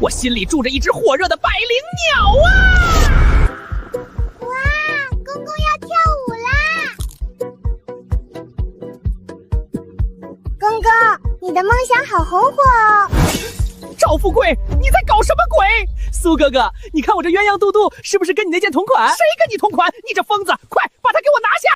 我心里住着一只火热的百灵鸟啊！哇，公公要跳舞啦！公公，你的梦想好红火哦！赵富贵，你在搞什么鬼？苏哥哥，你看我这鸳鸯肚肚是不是跟你那件同款？谁跟你同款？你这疯子，快把它给我拿下！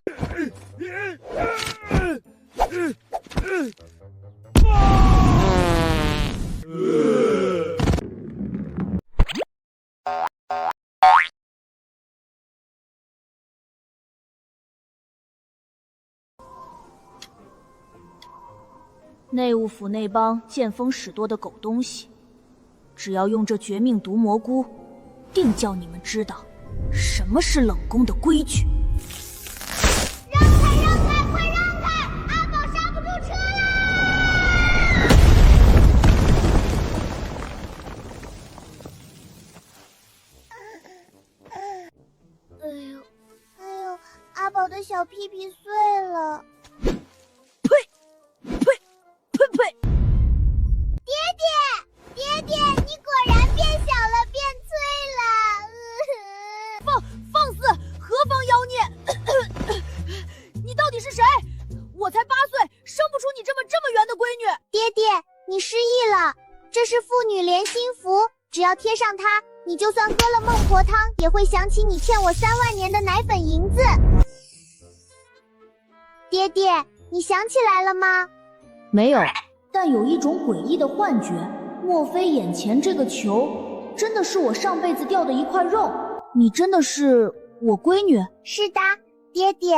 内务府那帮见风使舵的狗东西，只要用这绝命毒蘑菇，定叫你们知道什么是冷宫的规矩。让开，让开，快让开！阿宝刹不住车啦！哎呦，阿宝的小屁屁碎了。爹爹，你果然变小了，变脆了。放肆！何方妖孽！你到底是谁？我才8岁，生不出你这么圆的闺女。爹爹，你失忆了，这是父女连心符，只要贴上它，你就算喝了孟婆汤，也会想起你欠我3万年的奶粉银子。爹爹，你想起来了吗？没有，但有一种诡异的幻觉，莫非眼前这个球真的是我上辈子掉的一块肉？你真的是我闺女？是的，爹爹，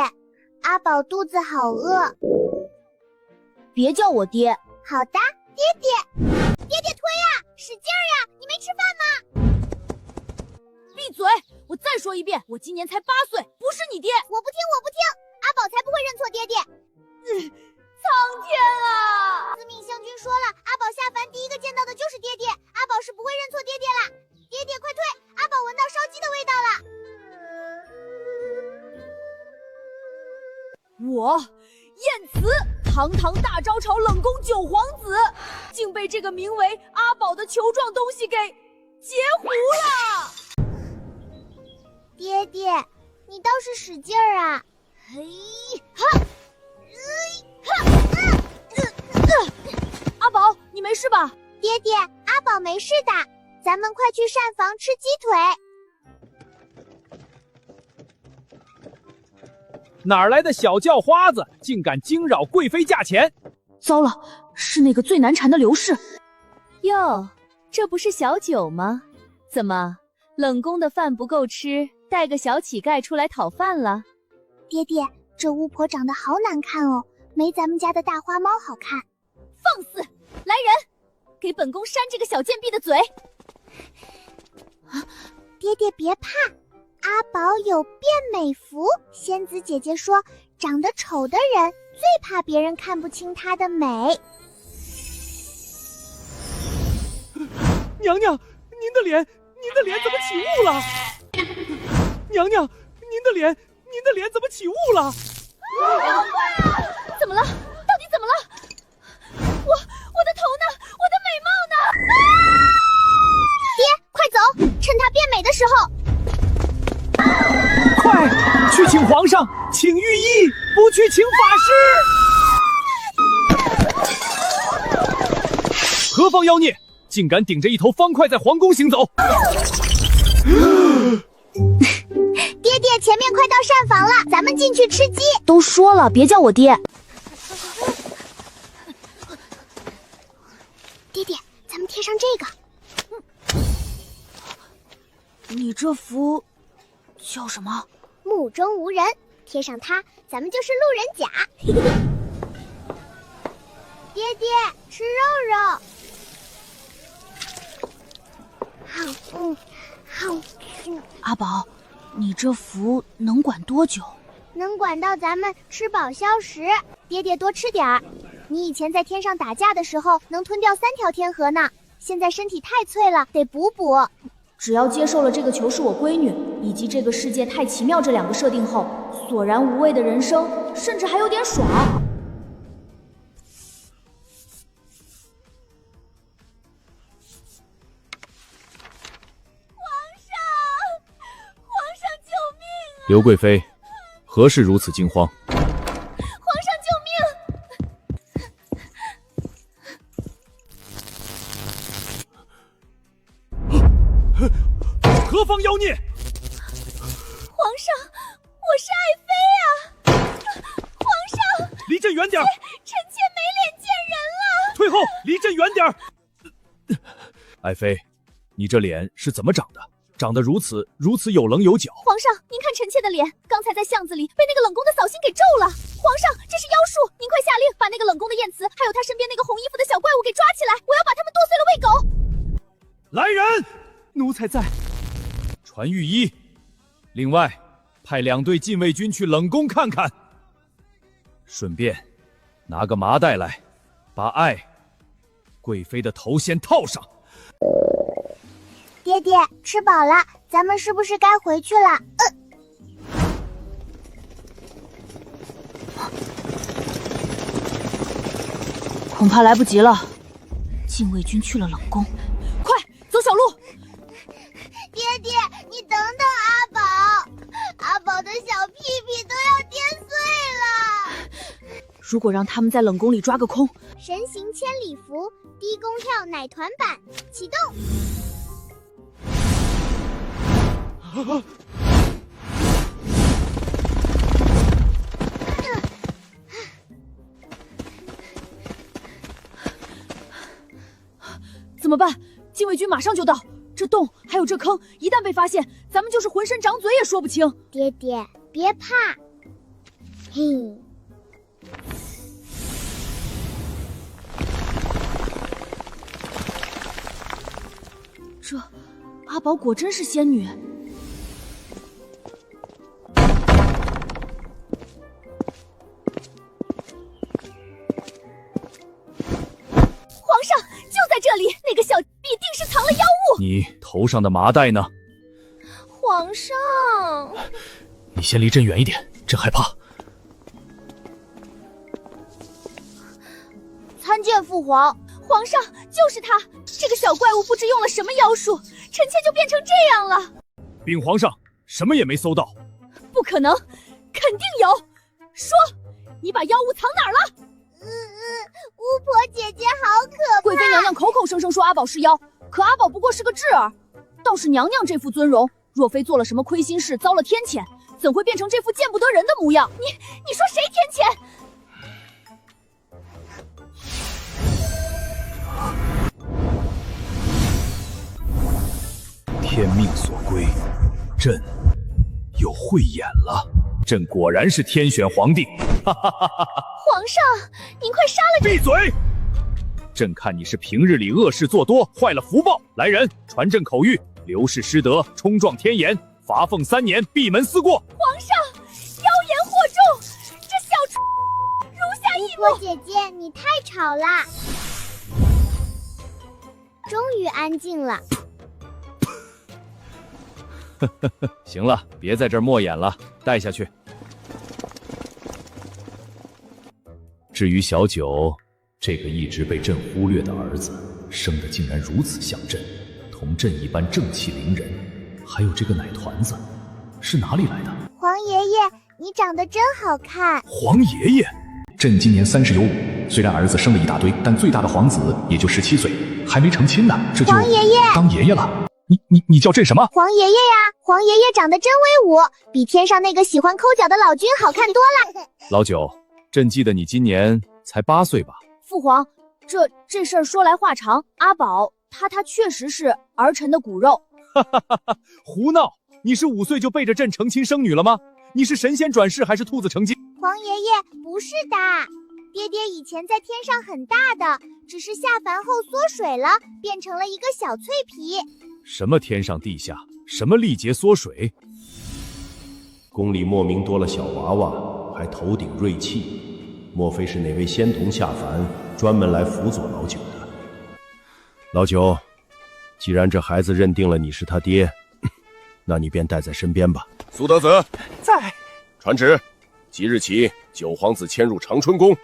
阿宝肚子好饿。别叫我爹。好的，爹爹。爹爹推呀，使劲儿呀！你没吃饭吗？闭嘴！我再说一遍，我今年才8岁，不是你爹。我不听，阿宝才不会认错爹爹。苍天啊！司命将军说了，阿宝下凡第一个见到的就是爹爹，阿宝是不会认错爹爹啦。爹爹快退，阿宝闻到烧鸡的味道了。我晏慈，堂堂大招朝冷宫9皇子，竟被这个名为阿宝的球状东西给截胡了。爹爹，你倒是使劲儿啊！嘿哈！阿宝，你没事吧？爹爹，阿宝没事的，咱们快去膳房吃鸡腿。哪儿来的小叫花子，竟敢惊扰贵妃驾前？糟了，是那个最难缠的刘氏。哟，这不是小九吗？怎么，冷宫的饭不够吃，带个小乞丐出来讨饭了？爹爹，这巫婆长得好难看哦，没咱们家的大花猫好看。放肆！来人，给本宫扇这个小贱婢的嘴！爹爹别怕，阿宝有变美符，仙子姐姐说，长得丑的人最怕别人看不清她的美。娘娘，您的脸怎么起雾了？娘娘，您的脸怎么起雾了？怎么了？到底怎么了？我的头呢？我的美貌呢？爹，快走，趁她变美的时候。快去请皇上，请御医，不去请法师。何方妖孽，竟敢顶着一头方块在皇宫行走！爹爹，前面快到膳房了，咱们进去吃鸡。都说了，别叫我爹。爹爹，咱们贴上这个。你这符叫什么？目中无人，贴上它，咱们就是路人甲。爹爹，吃肉肉。阿宝，你这符能管多久？能管到咱们吃饱消食。爹爹多吃点儿。你以前在天上打架的时候，能吞掉3条天河呢。现在身体太脆了，得补补。只要接受了这个球是我闺女，以及这个世界太奇妙这2个设定后，索然无味的人生，甚至还有点爽。刘贵妃，何事如此惊慌？皇上救命！何方妖孽？皇上，我是爱妃啊！皇上，离朕远点！臣妾没脸见人了。退后，离朕远点！爱妃，你这脸是怎么长的？长得如此有棱有角。皇上，您看臣妾的脸，刚才在巷子里被那个冷宫的扫兴给咒了。皇上，这是妖术，您快下令把那个冷宫的燕慈，还有他身边那个红衣服的小怪物给抓起来，我要把他们剁碎了喂狗。来人，奴才在。传御医。另外，派2队禁卫军去冷宫看看，顺便拿个麻袋来，把爱贵妃的头先套上。爹爹，吃饱了，咱们是不是该回去了？恐怕来不及了。禁卫军去了冷宫，快走小路。爹爹，你等等阿宝，阿宝的小屁屁都要颠碎了。如果让他们在冷宫里抓个空，神行千里服，低宫跳奶团版启动。怎么办？禁卫军马上就到，这洞还有这坑，一旦被发现，咱们就是浑身长嘴也说不清。爹爹，别怕。嘿。这阿宝果真是仙女。皇上就在这里，那个小必定是藏了妖物。你头上的麻袋呢？皇上，你先离朕远一点，朕害怕。参见父皇。皇上，就是他！这个小怪物不知用了什么妖术，臣妾就变成这样了。禀皇上，什么也没搜到。不可能，肯定有。说，你把妖物藏哪儿了？巫婆姐姐好可怕！贵妃娘娘口口声声说阿宝是妖，可阿宝不过是个稚儿。倒是娘娘这副尊容，若非做了什么亏心事，遭了天谴，怎会变成这副见不得人的模样？你说谁天谴？天命所归，朕又慧眼了。朕果然是天选皇帝！哈哈哈哈！皇上，您快杀了！闭嘴！朕看你是平日里恶事做多，坏了福报。来人，传朕口谕：刘氏失德，冲撞天颜，罚俸3年，闭门思过。皇上，妖言惑众，这小畜如下一巫婆姐姐，你太吵了。终于安静了。行了，别在这儿墨眼了，带下去。至于小九，这个一直被朕忽略的儿子，生得竟然如此像朕，同朕一般正气凌人。还有这个奶团子，是哪里来的？皇爷爷，你长得真好看。皇爷爷，朕今年30有5，虽然儿子生了一大堆，但最大的皇子也就17岁，还没成亲呢，这就皇爷爷当爷爷了。你叫朕什么？皇爷爷呀，皇爷爷长得真威武，比天上那个喜欢抠脚的老君好看多了。老九，朕记得你今年才8岁吧？父皇，这事儿说来话长。阿宝他确实是儿臣的骨肉。哈哈哈哈！胡闹！你是5岁就背着朕成亲生女了吗？你是神仙转世还是兔子成精？皇爷爷不是的，爹爹以前在天上很大的，只是下凡后缩水了，变成了一个小脆皮。什么天上地下，什么历劫缩水？宫里莫名多了小娃娃，还头顶锐气，莫非是哪位仙童下凡，专门来辅佐老九的？老九，既然这孩子认定了你是他爹，那你便带在身边吧。苏德子在。传旨，即日起，九皇子迁入长春宫，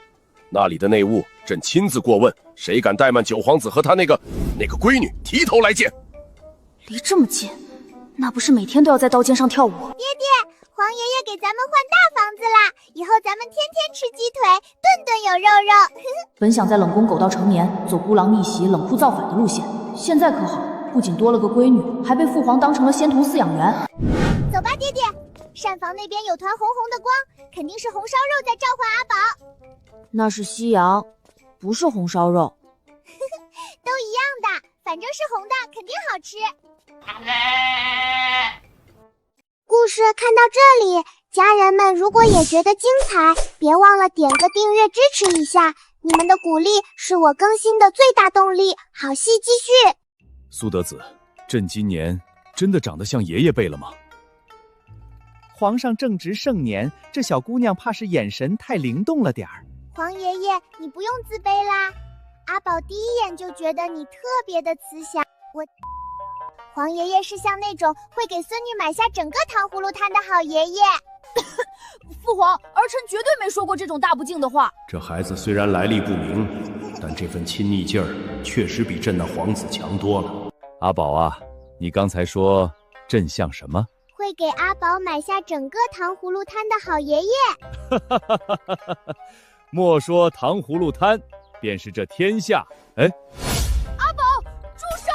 那里的内务朕亲自过问，谁敢怠慢九皇子和他那个闺女，提头来见。离这么近，那不是每天都要在刀尖上跳舞？爹爹，黄爷爷给咱们换大房子啦，以后咱们天天吃鸡腿，顿顿有肉肉。本想在冷宫苟到成年，走孤狼逆袭、冷酷造反的路线，现在可好，不仅多了个闺女，还被父皇当成了仙童饲养员。走吧，爹爹，膳房那边有团红红的光，肯定是红烧肉在召唤阿宝。那是西洋，不是红烧肉。都一样的，反正是红的，肯定好吃。故事看到这里，家人们如果也觉得精彩，别忘了点个订阅支持一下，你们的鼓励是我更新的最大动力。好戏继续。苏德子，朕今年真的长得像爷爷辈了吗？皇上正值盛年，这小姑娘怕是眼神太灵动了点儿。黄爷爷，你不用自卑啦，阿宝第一眼就觉得你特别的慈祥。黄爷爷是像那种会给孙女买下整个糖葫芦摊的好爷爷。父皇，儿臣绝对没说过这种大不敬的话。这孩子虽然来历不明，但这份亲昵劲儿确实比朕那皇子强多了。阿宝啊，你刚才说朕像什么？会给阿宝买下整个糖葫芦摊的好爷爷。莫说糖葫芦摊，便是这天下，哎，阿宝，住手！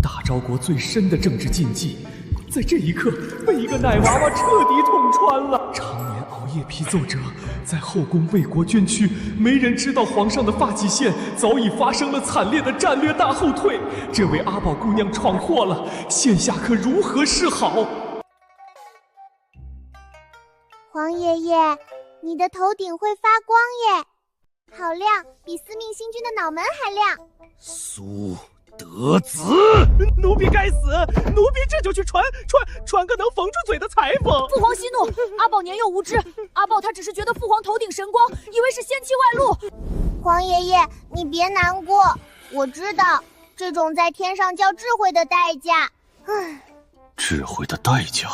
大昭国最深的政治禁忌，在这一刻被一个奶娃娃彻底捅穿了。常年熬夜批奏折，在后宫为国捐躯，没人知道皇上的发际线早已发生了惨烈的战略大后退。这位阿宝姑娘闯祸了，现下可如何是好？黄爷爷，你的头顶会发光耶，好亮，比司命星君的脑门还亮。苏德子，奴婢该死，奴婢这就去传个能缝住嘴的裁缝。父皇息怒，阿宝年幼无知，阿宝他只是觉得父皇头顶神光，以为是仙气外露。黄爷爷，你别难过，我知道这种在天上叫智慧的代价。智慧的代价？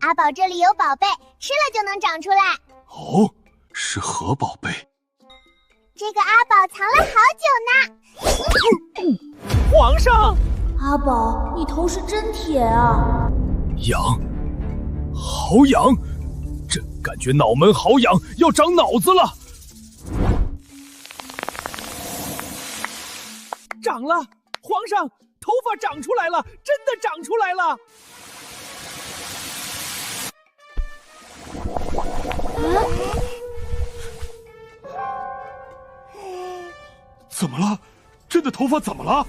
阿宝这里有宝贝，吃了就能长出来。哦，是何宝贝？这个阿宝藏了好久呢。皇上，阿宝，你头是真铁啊！痒，好痒，朕感觉脑门好痒，要长脑子了。长了，皇上，头发长出来了，真的长出来了。怎么了？朕的头发怎么了？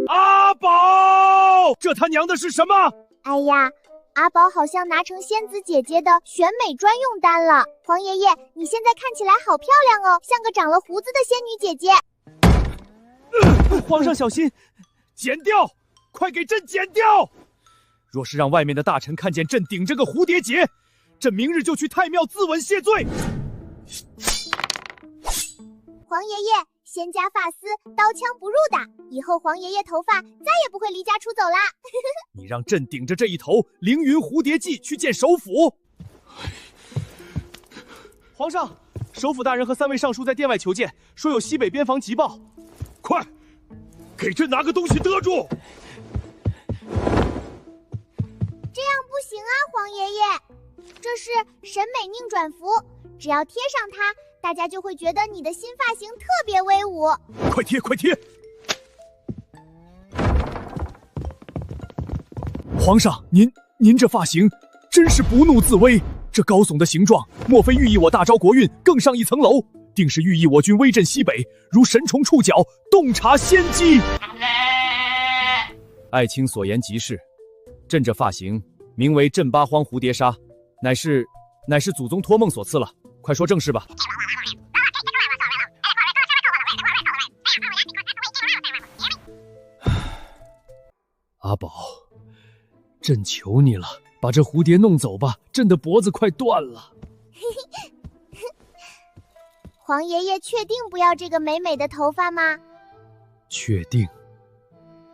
阿宝，这他娘的是什么？哎呀，阿宝好像拿成仙子姐姐的选美专用丹了。黄爷爷，你现在看起来好漂亮哦，像个长了胡子的仙女姐姐。皇上小心，剪掉，快给朕剪掉！若是让外面的大臣看见朕顶着个蝴蝶结，朕明日就去太庙自刎谢罪。黄爷爷，仙家发丝刀枪不入的，以后黄爷爷头发再也不会离家出走啦。你让朕顶着这一头凌云蝴蝶记去见首府。皇上，首府大人和3位尚书在殿外求见，说有西北边防急报。快，给朕拿个东西遮住！这样不行啊，黄爷爷，这是审美拧转符，只要贴上它，大家就会觉得你的新发型特别威武。快贴，快贴！皇上，您这发型真是不怒自威，这高耸的形状，莫非寓意我大昭国运更上一层楼？定是寓意我军威震西北，如神虫触角，洞察先机。爱卿所言极是，朕这发型名为镇八荒蝴蝶纱，乃是祖宗托梦所赐了。快说正事吧。阿宝，朕求你了，把这蝴蝶弄走吧，朕的脖子快断了。黄爷爷确定不要这个美美的头发吗？确定，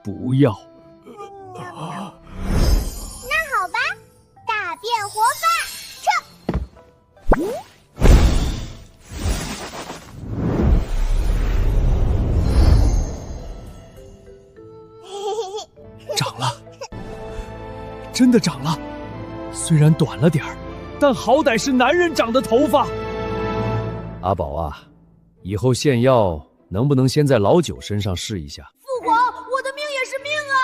不要。那好吧，大变活发，撤！真的长了，虽然短了点儿，但好歹是男人长的头发。阿宝啊，以后献药能不能先在老九身上试一下？父皇，我的命也是命啊！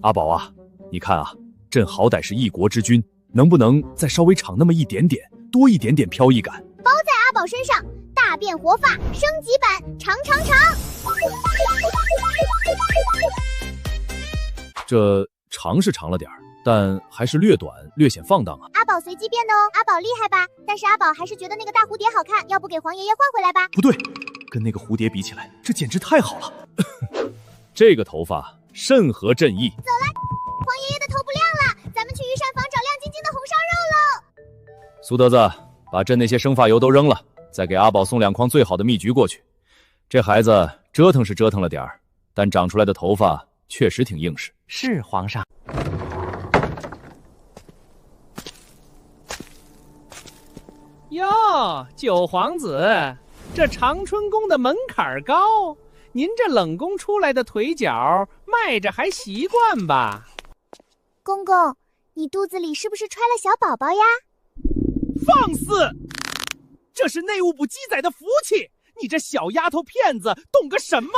阿宝啊，你看啊，朕好歹是一国之君，能不能再稍微长那么一点点，多一点点飘逸感？包在阿宝身上，大变活发升级版，长。这长是长了点儿，但还是略短，略显放荡啊。阿宝随机变的哦，阿宝厉害吧？但是阿宝还是觉得那个大蝴蝶好看，要不给黄爷爷换回来吧？不对，跟那个蝴蝶比起来，这简直太好了。这个头发甚合朕意。走了，黄爷爷的头不亮了，咱们去御膳房找亮晶晶的红烧肉喽。苏德子，把朕那些生发油都扔了，再给阿宝送2筐最好的蜜橘过去。这孩子折腾是折腾了点儿，但长出来的头发确实挺硬实。是皇上。哟，九皇子，这长春宫的门槛高，您这冷宫出来的腿脚迈着还习惯吧？公公，你肚子里是不是揣了小宝宝呀？放肆！这是内务部鸡仔的福气，你这小丫头片子懂个什么？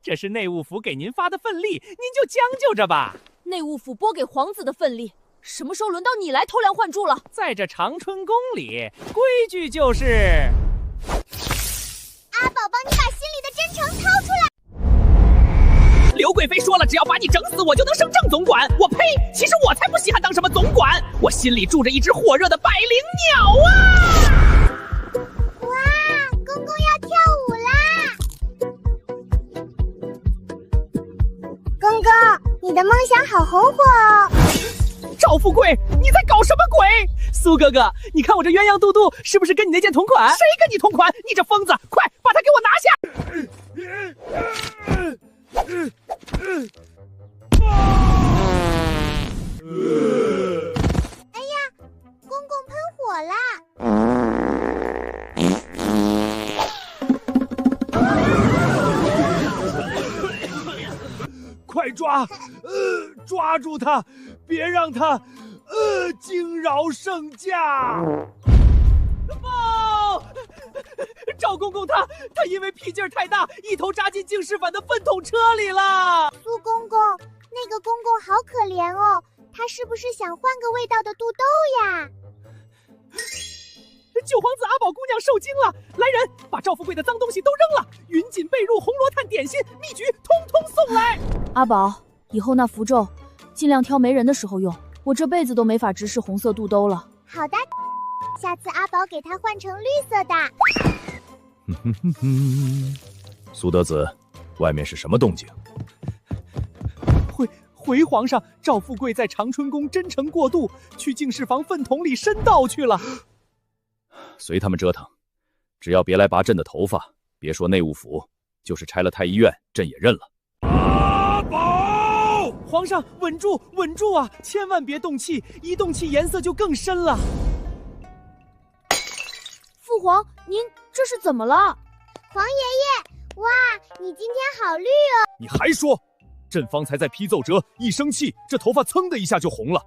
这是内务府给您发的份例，您就将就着吧。内务府拨给皇子的份例，什么时候轮到你来偷梁换柱了？在这长春宫里，规矩就是阿宝帮你把心里的真诚掏出来。刘贵妃说了，只要把你整死，我就能升正总管。我呸！其实我才不稀罕当什么总管，我心里住着一只火热的百灵鸟啊！哇，公公要跳舞啦！公公，你的梦想好红火哦！赵富贵，你在搞什么鬼？苏哥哥，你看我这鸳鸯肚肚是不是跟你那件同款？谁跟你同款？你这疯子，快把它给我拿下！哎呀，公公喷火啦！快抓！抓住他，别让他惊扰圣驾！报！赵公公他因为屁劲儿太大，一头扎进净室坊的粪桶车里了。苏公公，那个公公好可怜哦，他是不是想换个味道的肚兜呀？九皇子阿宝姑娘受惊了，来人，把赵富贵的脏东西都扔了，云锦被褥、红罗炭、点心、蜜橘，通通送来。阿宝，以后那符咒尽量挑没人的时候用，我这辈子都没法直视红色肚兜了。好的，下次阿宝给他换成绿色的。苏德子，外面是什么动静？回皇上，赵富贵在长春宫真诚过度，去净室房粪桶里申道去了。随他们折腾，只要别来拔朕的头发，别说内务府，就是拆了太医院，朕也认了。阿宝，皇上稳住，稳住啊！千万别动气，一动气颜色就更深了。父皇，您这是怎么了？黄爷爷，哇，你今天好绿哦！你还说？朕方才在批奏折，一生气，这头发噌的一下就红了。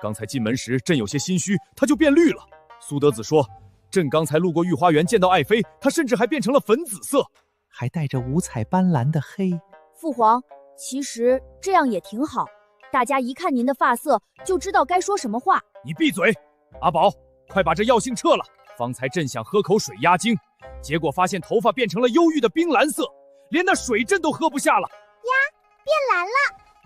刚才进门时，朕有些心虚，它就变绿了。苏德子说，朕刚才路过御花园，见到爱妃，她甚至还变成了粉紫色，还带着五彩斑斓的黑。父皇，其实这样也挺好，大家一看您的发色，就知道该说什么话。你闭嘴！阿宝，快把这药性撤了。方才朕想喝口水压惊，结果发现头发变成了忧郁的冰蓝色，连那水朕都喝不下了。变蓝了，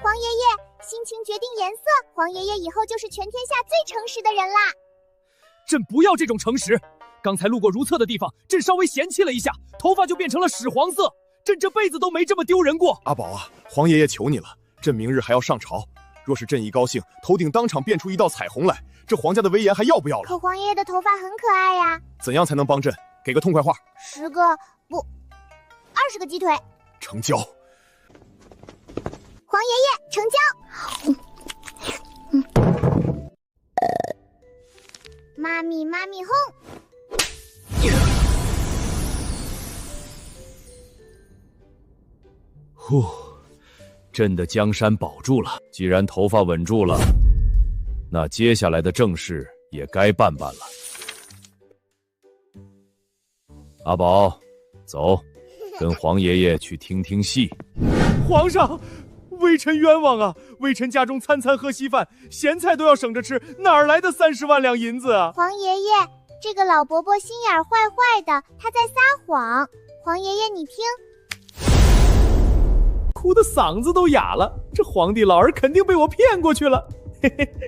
黄爷爷，心情决定颜色，黄爷爷以后就是全天下最诚实的人啦。朕不要这种诚实。刚才路过如厕的地方，朕稍微嫌弃了一下，头发就变成了屎黄色。朕这辈子都没这么丢人过。阿宝啊，皇爷爷求你了，朕明日还要上朝，若是朕一高兴，头顶当场变出一道彩虹来，这皇家的威严还要不要了？可黄爷爷的头发很可爱呀。怎样才能帮朕？给个痛快话。10个不，20个鸡腿。成交。黄爷爷，成交。妈咪妈咪哄。呼，朕的江山保住了。既然头发稳住了，那接下来的正事也该办办了。阿宝，走，跟皇爷爷去听听戏。皇上，微臣冤枉啊！微臣家中餐餐喝稀饭，咸菜都要省着吃，哪儿来的30万两银子啊？皇爷爷，这个老伯伯心眼坏坏的，他在撒谎。皇爷爷，你听，哭得嗓子都哑了。这皇帝老儿肯定被我骗过去了。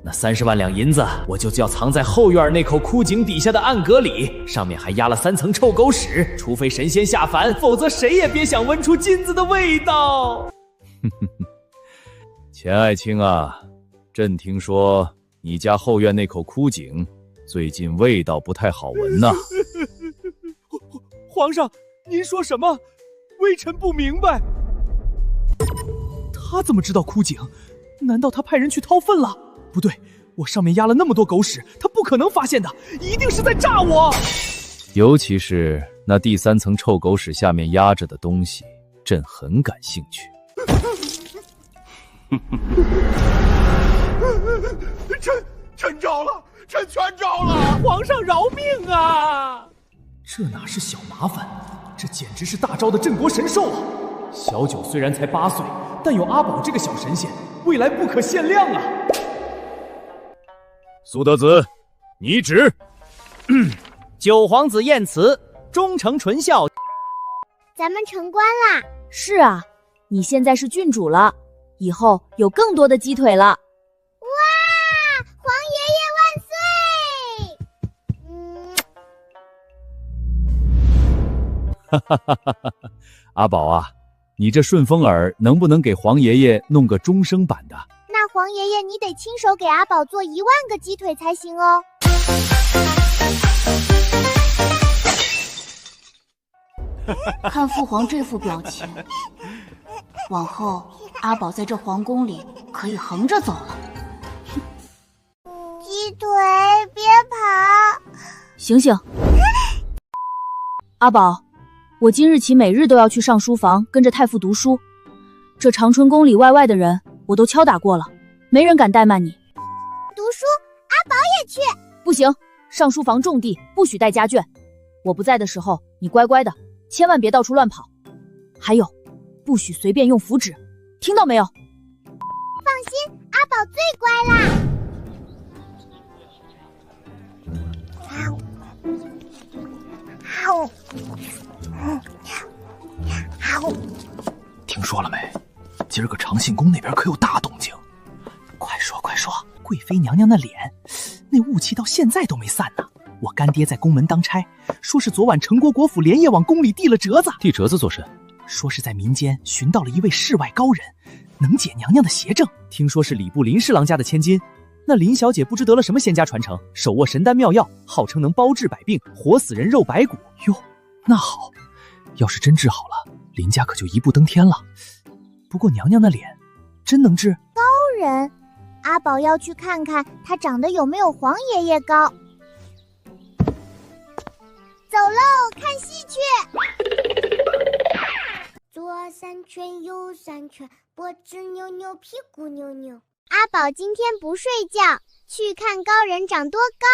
那30万两银子，我就要藏在后院那口枯井底下的暗阁里，上面还压了3层臭狗屎。除非神仙下凡，否则谁也别想闻出金子的味道。钱爱卿啊，朕听说你家后院那口枯井最近味道不太好闻呐。皇上，您说什么？微臣不明白。他怎么知道枯井？难道他派人去掏粪了？不对，我上面压了那么多狗屎，他不可能发现的，一定是在诈我。尤其是那第3层臭狗屎下面压着的东西，朕很感兴趣。朕招了，朕全招了！皇上饶命啊！这哪是小麻烦，这简直是大招的镇国神兽啊！小九虽然才8岁，但有阿宝这个小神仙，未来不可限量啊！苏德子，拟旨。九皇子晏慈，忠诚纯孝。咱们成官啦！是啊，你现在是郡主了，以后有更多的鸡腿了。哇，皇爷爷万岁！哈哈哈哈哈！阿宝啊，你这顺风耳能不能给皇爷爷弄个终生版的？那皇爷爷你得亲手给阿宝做1万个鸡腿才行哦。看父皇这副表情，往后阿宝在这皇宫里可以横着走了。鸡腿，别跑！醒醒！阿宝，我今日起每日都要去上书房跟着太傅读书，这长春宫里外外的人我都敲打过了，没人敢怠慢你。读书，阿宝也去。不行，上书房种地，不许带家眷。我不在的时候，你乖乖的，千万别到处乱跑。还有，不许随便用符纸，听到没有？放心，阿宝最乖啦。听说了没？今儿个长信宫那边可有大动静。快说快说，贵妃娘娘那脸，那雾气到现在都没散呢。我干爹在宫门当差，说是昨晚成国国府连夜往宫里递了折子。递折子做甚？说是在民间寻到了一位世外高人，能解娘娘的邪症。听说是礼部林侍郎家的千金。那林小姐不知得了什么仙家传承，手握神丹妙药，号称能包治百病，活死人肉白骨。哟，那好，要是真治好了，林家可就一步登天了。不过娘娘那脸真能治？高人，阿宝要去看看他长得有没有皇爷爷高。走喽，看戏去。左3圈，右3圈，脖子扭扭，屁股扭扭。阿宝今天不睡觉，去看高人长多高。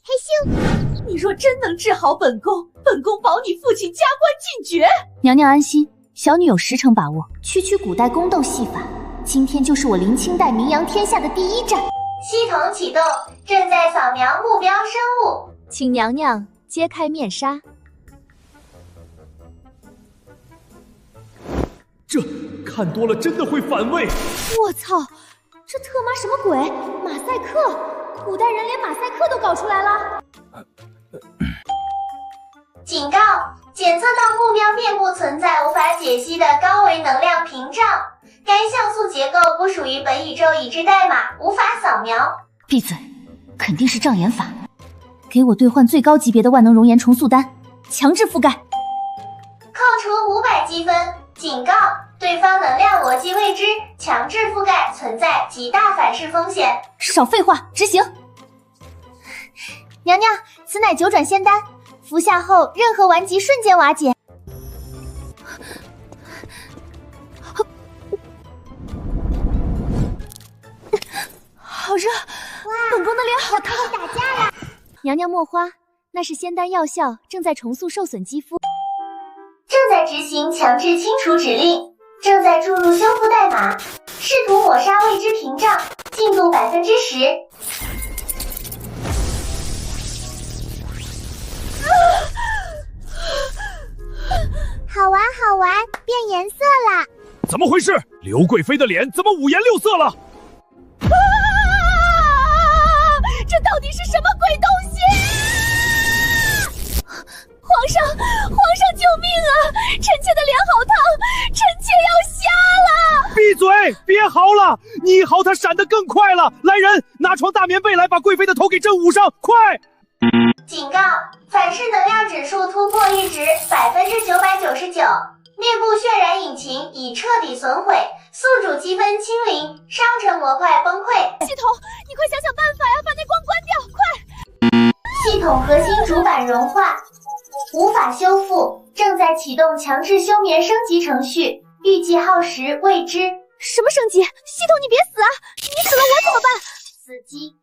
嘿咻！你若真能治好本宫，本宫保你父亲加官进爵。娘娘安心，小女有10成把握。区区古代宫斗戏法，今天就是我临清代名扬天下的第1战。系统启动，正在扫描目标生物，请娘娘揭开面纱。这看多了真的会反胃。我操，这特妈什么鬼？马赛克！古代人连马赛克都搞出来了。警告，检测到目标面部存在无法解析的高维能量屏障，该像素结构不属于本宇宙已知代码，无法扫描。闭嘴，肯定是障眼法。给我兑换最高级别的万能熔岩重塑丹，强制覆盖。扣除500积分。警告，对方能量逻辑未知，强制覆盖存在极大反噬风险。少废话，执行。娘娘，此乃9转仙丹，服下后任何顽疾瞬间瓦解。好热，本宫的脸好烫。打架了！娘娘莫慌，那是仙丹药效正在重塑受损肌肤，正在执行强制清除指令，正在注入修复代码，试图抹杀未知屏障，进度10%。好玩好玩，变颜色了！怎么回事？刘贵妃的脸怎么五颜六色了？这到底是什么鬼东西？皇上，救命啊！臣妾的脸好烫，臣妾要瞎了！闭嘴！别嚎了，你一嚎，它闪得更快了。来人，拿床大棉被来，把贵妃的头给朕捂上，快！警告：反噬能量指数突破阈值999%，面部渲染引擎已彻底损毁，宿主积分清零，商城模块崩溃。系统，你快想想办法呀，把那光关掉，快！系统核心主板融化，无法修复，正在启动强制休眠升级程序，预计耗时未知。什么升级？系统你别死啊！你死了我怎么办？死机。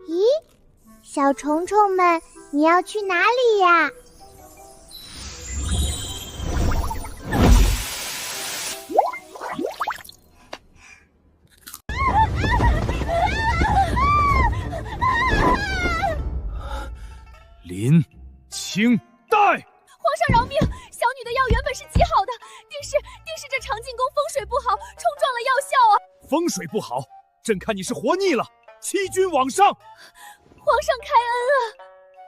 咦，小虫虫们，你要去哪里呀？林清代，皇上饶命！小女的药原本是极好的，定是这长进宫风水不好，冲撞了药效啊！风水不好，朕看你是活腻了。欺君罔上！皇上开恩啊！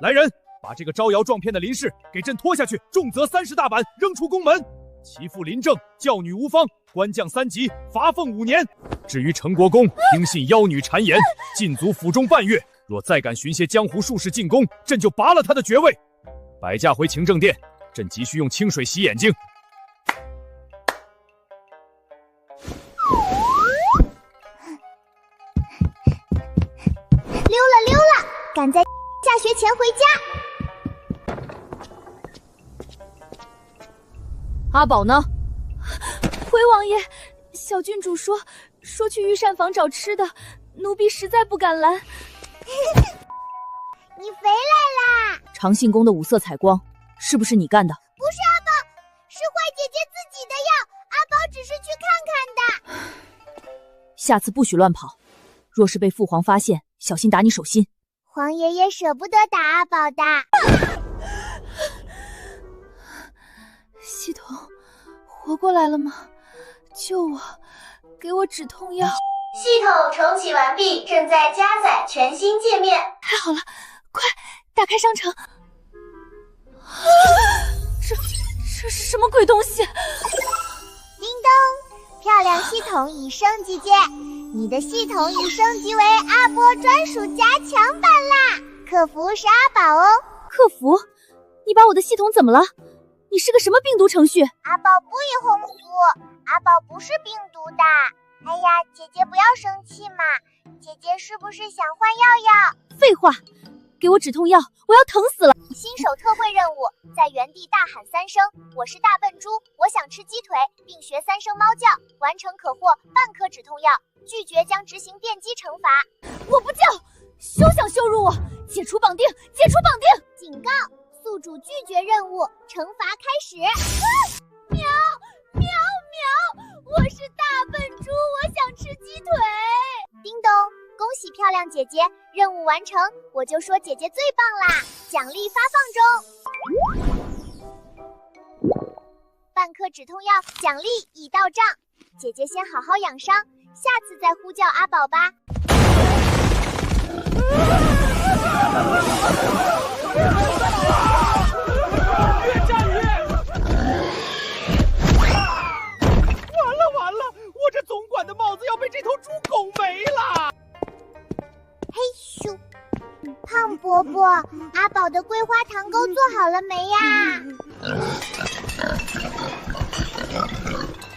来人，把这个招摇撞骗的林氏给朕拖下去，重责30大板，扔出宫门。其父林正，教女无方，官降3级，罚俸5年。至于成国公，听信妖女谗言，禁足府中半月。若再敢寻些江湖术士进宫，朕就拔了他的爵位。摆驾回勤政殿，朕急需用清水洗眼睛。溜了，赶在下学前回家。阿宝呢？回王爷，小郡主说去御膳房找吃的，奴婢实在不敢拦。你回来啦！长信宫的五色采光是不是你干的？不是阿宝，是坏姐姐自己的药，阿宝只是去看看的。下次不许乱跑，若是被父皇发现，小心打你手心。皇爷爷舍不得打阿宝的。系统，活过来了吗？救我，给我止痛药。系统重启完毕，正在加载全新界面。太好了，快打开商城！这是什么鬼东西？叮咚，漂亮系统已升级键，你的系统已升级为阿波专属加强版啦！客服是阿宝哦。客服？你把我的系统怎么了？你是个什么病毒程序？阿宝不以红俗，阿宝不是病毒的。哎呀，姐姐不要生气嘛，姐姐是不是想换药药？废话，给我止痛药，我要疼死了！新手特惠任务，在原地大喊3声我是大笨猪，我想吃鸡腿，并学3声猫叫，完成可获半颗止痛药，拒绝将执行电击惩罚。我不叫，休想羞辱我！解除绑定，解除绑定！警告，宿主拒绝任务，惩罚开始。喵喵喵！我是大笨猪，我想吃鸡腿。叮咚，恭喜漂亮姐姐，任务完成，我就说姐姐最棒啦！奖励发放中，半颗止痛药奖励已到账，姐姐先好好养伤，下次再呼叫阿宝吧。越战越……完了！我这总管的帽子要被这头猪拱没了！嘿咻，胖伯伯，阿宝的桂花糖糕做好了没呀？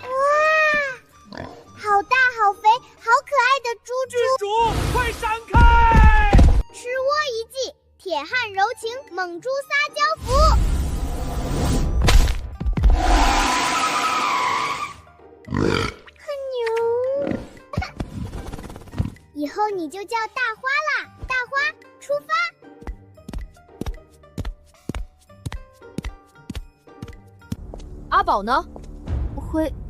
哇，好大好肥好可爱的猪猪！郡主，快闪开！吃窝一记，铁汉柔情猛猪撒娇服。以后你就叫大花啦！大花，出发！阿宝呢？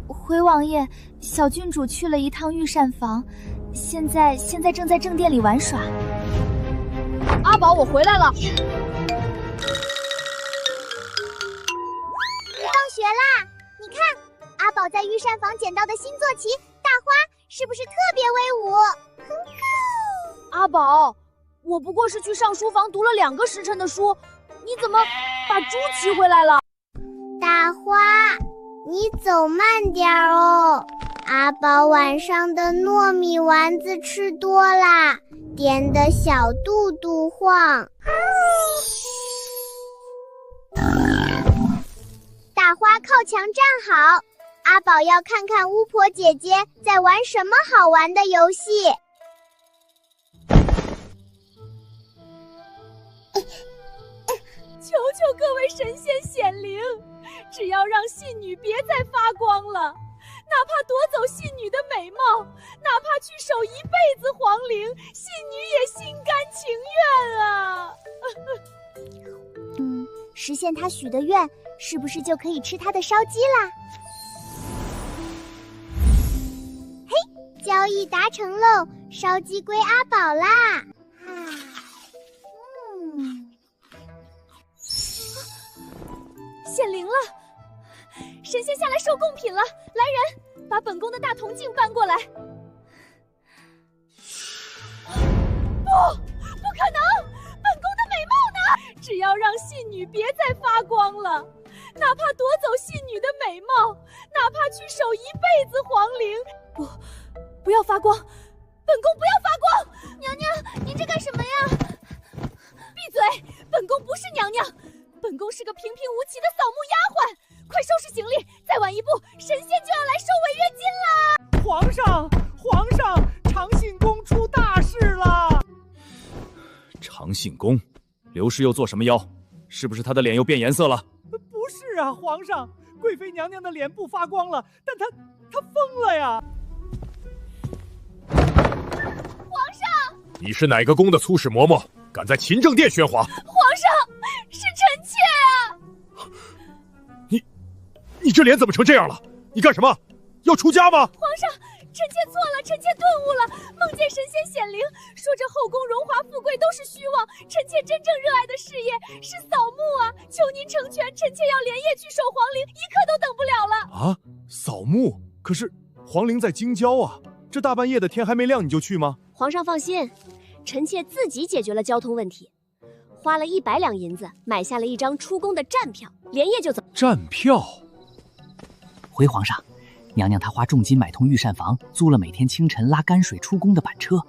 回王爷，小郡主去了一趟御膳房，现在正在正殿里玩耍。阿宝，我回来了。放学啦！你看，阿宝在御膳房捡到的新坐骑大花，是不是特别威武？阿宝，我不过是去上书房读了2个时辰的书，你怎么把猪骑回来了？大花，你走慢点哦。阿宝晚上的糯米丸子吃多啦，颠得小肚肚晃。大花靠墙站好，阿宝要看看巫婆姐姐在玩什么好玩的游戏。求求各位神仙显灵，只要让信女别再发光了，哪怕夺走信女的美貌，哪怕去守一辈子皇陵，信女也心甘情愿啊！实现他许的愿，是不是就可以吃他的烧鸡啦？嘿，交易达成喽，烧鸡归阿宝啦！显灵了，神仙下来收贡品了，来人，把本宫的大铜镜搬过来。不可能，本宫的美貌呢？只要让信女别再发光了，哪怕夺走信女的美貌，哪怕去守一辈子皇陵，不要发光，本宫不要发光！娘娘，您这干什么呀？闭嘴！本宫不是娘娘，本宫是个平平无奇的扫墓丫鬟。快收拾行李，再晚一步，神仙就要来收违约金啦！皇上，皇上，长信宫出大事了！长信宫，刘氏又做什么妖？是不是她的脸又变颜色了？不是啊，皇上，贵妃娘娘的脸不发光了，但她疯了呀！皇上，你是哪个宫的粗使嬷嬷，敢在勤政殿喧哗？皇上，是臣妾啊！你这脸怎么成这样了？你干什么？要出家吗？皇上，臣妾错了，臣妾顿悟了，梦见神仙显灵，说这后宫荣华富贵都是虚妄，臣妾真正热爱的事业是扫墓啊！求您成全，臣妾要连夜去守皇陵，一刻都等不了了。啊，扫墓？可是皇陵在京郊啊，这大半夜的天还没亮你就去吗？皇上放心，臣妾自己解决了交通问题，花了100两银子买下了一张出宫的站票，连夜就走。站票？回皇上，娘娘她花重金买通御膳房，租了每天清晨拉泔水出宫的板车，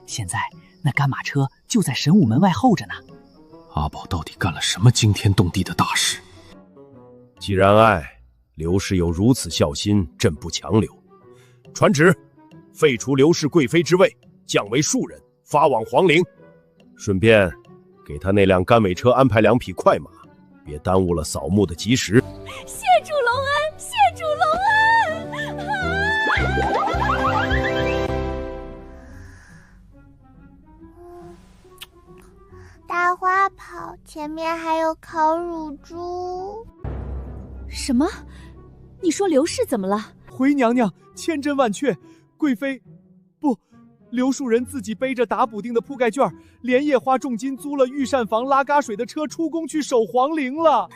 现在那干马车就在神武门外候着呢。阿宝到底干了什么惊天动地的大事？既然爱刘氏有如此孝心，朕不强留。传旨，废除刘氏贵妃之位，降为庶人，发往皇陵。顺便给他那辆干尾车安排2匹快马，别耽误了扫墓的吉时。谢主隆恩，谢主隆恩！大花跑，前面还有烤乳猪。什么？你说刘氏怎么了？回娘娘，千真万确，贵妃，不，刘庶人自己背着打补丁的铺盖卷，连夜花重金租了御膳房拉嘎水的车出宫去守皇陵了。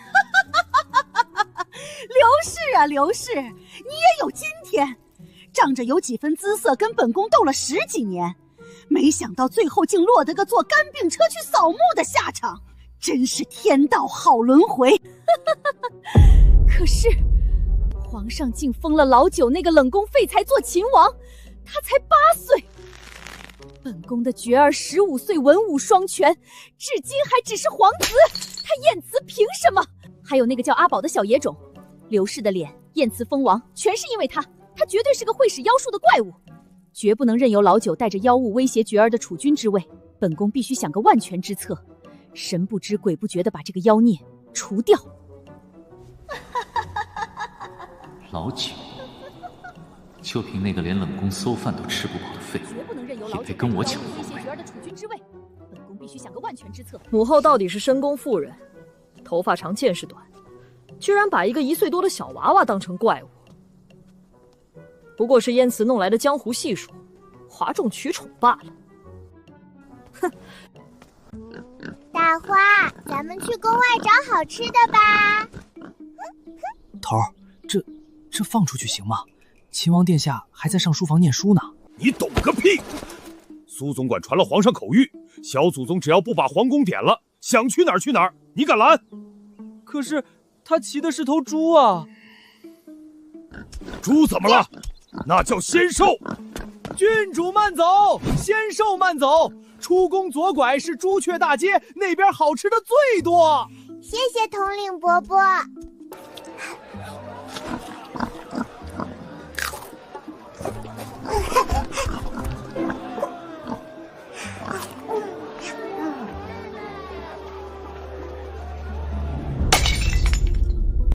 刘氏啊，刘氏，你也有今天，仗着有几分姿色，跟本宫斗了10几年，没想到最后竟落得个坐干病车去扫墓的下场，真是天道好轮回。可是皇上竟封了老九那个冷宫废材做秦王，他才8岁。本宫的绝儿15岁，文武双全，至今还只是皇子，他晏慈凭什么？还有那个叫阿宝的小野种，刘氏的脸，晏慈封王，全是因为他绝对是个会使妖术的怪物，绝不能任由老九带着妖物威胁绝儿的储君之位。本宫必须想个万全之策，神不知鬼不觉地把这个妖孽除掉。老九，就凭那个连冷宫馊饭都吃不饱的废物，也配跟我抢皇位？女儿的储君之位，本宫必须想个万全之策。母后到底是深宫妇人，头发长见识短，居然把一个1岁多的小娃娃当成怪物。不过是燕慈弄来的江湖戏术，哗众取宠罢了。哼。大花，咱们去宫外找好吃的吧。头儿，这放出去行吗？秦王殿下还在上书房念书呢。你懂个屁！苏总管传了皇上口谕，小祖宗只要不把皇宫点了，想去哪儿去哪儿，你敢拦？可是他骑的是头猪啊！猪怎么了？那叫仙兽。郡主慢走，仙兽慢走。出宫左拐是朱雀大街，那边好吃的最多。谢谢统领伯伯。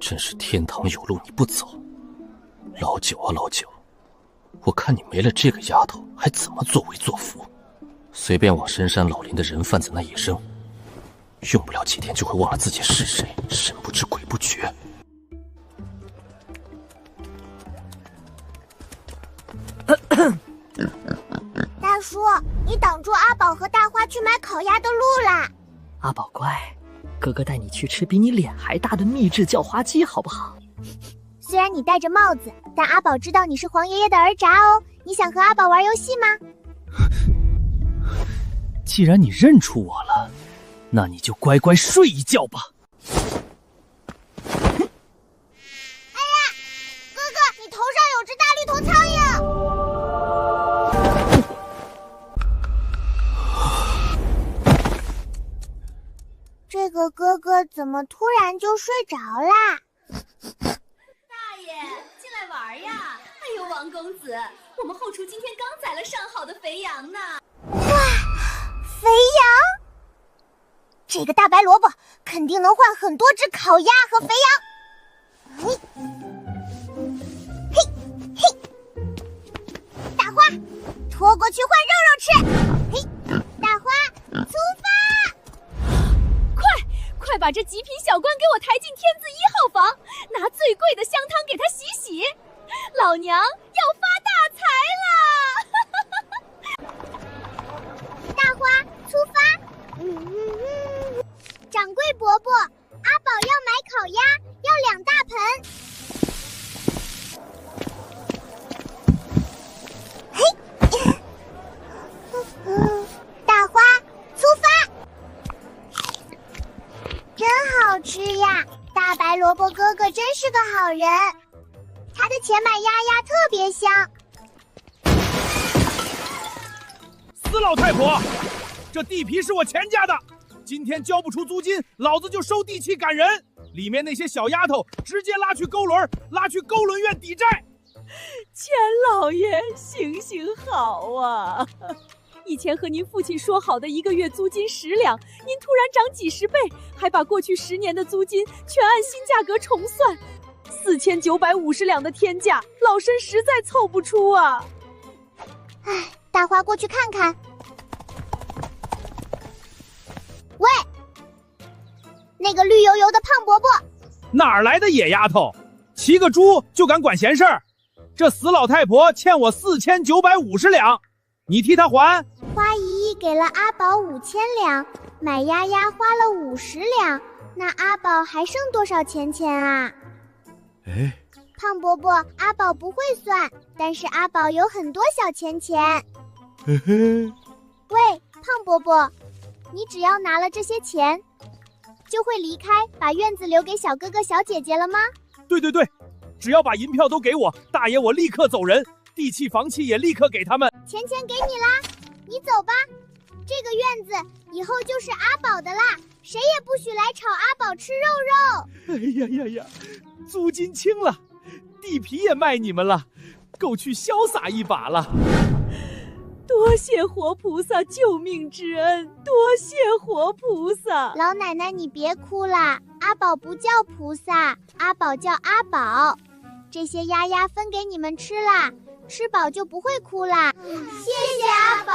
真是天堂有路你不走，老九啊老九，我看你没了这个丫头还怎么作威作福？随便往深山老林的人贩子那一扔，用不了几天就会忘了自己是谁，神不知鬼不觉。大叔，你挡住阿宝和大花去买烤鸭的路啦！阿宝乖，哥哥带你去吃比你脸还大的秘制叫花鸡，好不好？虽然你戴着帽子，但阿宝知道你是黄爷爷的儿佼哦。你想和阿宝玩游戏吗？既然你认出我了，那你就乖乖睡一觉吧。哎呀，哥哥，你头上有只大绿头苍蝇！这个哥哥怎么突然就睡着啦？大爷，进来玩呀！哎呦，王公子，我们后厨今天刚宰了上好的肥羊呢。哇，肥羊！这个大白萝卜肯定能换很多只烤鸭和肥羊。嘿，嘿，嘿，大花，拖过去换肉肉吃。嘿，大花，出发！快把这极品小官给我抬进天字1号房，拿最贵的香汤给他洗洗，老娘要发大财啦！大花出发。掌柜伯伯，阿宝要买烤鸭，要2大盆。嘿，大花出发。真好吃呀！大白萝卜哥哥真是个好人，他的钱买鸭鸭特别香。死老太婆，这地皮是我钱家的，今天交不出租金，老子就收地契赶人。里面那些小丫头直接拉去勾轮院抵债。钱老爷，行行好啊！以前和您父亲说好的1个月租金10两，您突然涨几10倍，还把过去10年的租金全按新价格重算，4950两的天价，老身实在凑不出啊！唉，大花过去看看。喂，那个绿油油的胖伯伯，哪儿来的野丫头？骑个猪就敢管闲事儿？这死老太婆欠我4950两，你替她还。花姨姨给了阿宝5000两，买鸭鸭花了50两，那阿宝还剩多少钱啊？哎，胖伯伯，阿宝不会算，但是阿宝有很多小钱。嘿嘿。喂，胖伯伯，你只要拿了这些钱，就会离开，把院子留给小哥哥小姐姐了吗？对，只要把银票都给我，大爷我立刻走人，地契房契也立刻给他们。钱给你啦，你走吧。这个院子以后就是阿宝的啦，谁也不许来吵阿宝吃肉肉。哎呀，租金清了，地皮也卖你们了，够去潇洒一把了。多谢活菩萨救命之恩，多谢活菩萨。老奶奶你别哭啦，阿宝不叫菩萨，阿宝叫阿宝。这些鸭鸭分给你们吃啦，吃饱就不会哭啦。谢谢阿宝，